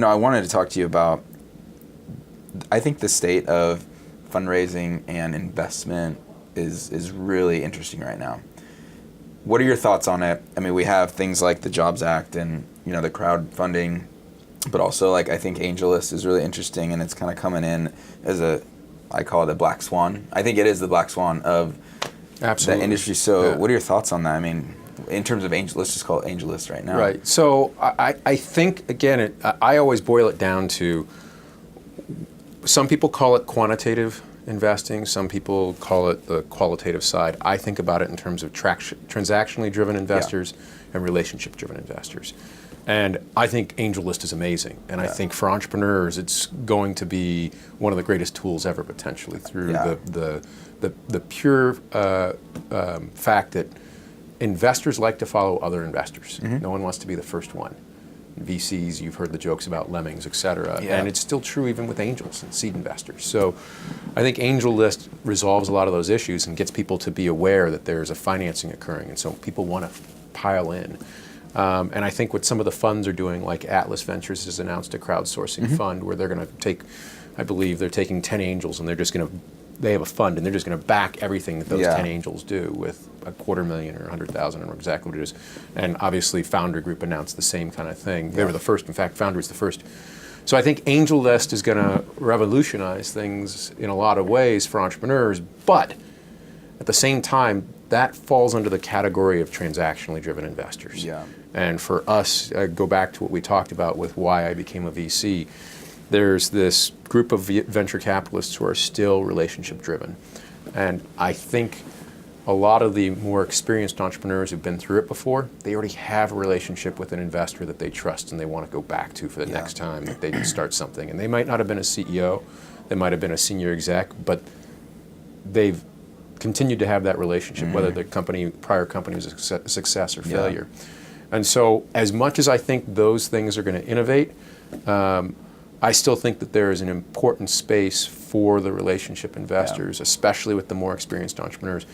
I wanted to talk to you about, I think the state of fundraising and investment is really interesting right now. What are your thoughts on it? I mean, we have things like the Jobs Act and, the crowdfunding, but also I think AngelList is really interesting, and it's kind of coming in as I call it a black swan. I think it is the black swan of Absolutely. the industry. So what are your thoughts on that? I mean, in terms of let's just call it AngelList right now. Right. So I think, again, I always boil it down to, some people call it quantitative investing, some people call it the qualitative side. I think about it in terms of transactionally driven investors and relationship driven investors. And I think AngelList is amazing. And I think for entrepreneurs, it's going to be one of the greatest tools ever, potentially, through the pure fact that investors like to follow other investors. No one wants to be the first one. VCs, you've heard the jokes about lemmings, et cetera. And it's still true even with angels and seed investors. So I think AngelList resolves a lot of those issues and gets people to be aware that there's a financing occurring. And so people want to pile in. And I think what some of the funds are doing, like Atlas Ventures has announced a crowdsourcing fund where they're going to take, I believe they're taking 10 angels, and they're just going to, they have a fund, and they're just going to back everything that those 10 angels do with $250,000 or 100,000, I don't know exactly what it is. And obviously Founder Group announced the same kind of thing. They were the first. In fact, Founder was the first. So I think AngelList is going to revolutionize things in a lot of ways for entrepreneurs, but at the same time, that falls under the category of transactionally driven investors. And for us, go back to what we talked about with why I became a VC. There's this group of venture capitalists who are still relationship driven. And I think a lot of the more experienced entrepreneurs who've been through it before, they already have a relationship with an investor that they trust and they want to go back to for the next time that they start something. And they might not have been a CEO, they might have been a senior exec, but they've continued to have that relationship, whether the prior company was a success or failure. And so as much as I think those things are going to innovate, I still think that there is an important space for the relationship investors, especially with the more experienced entrepreneurs.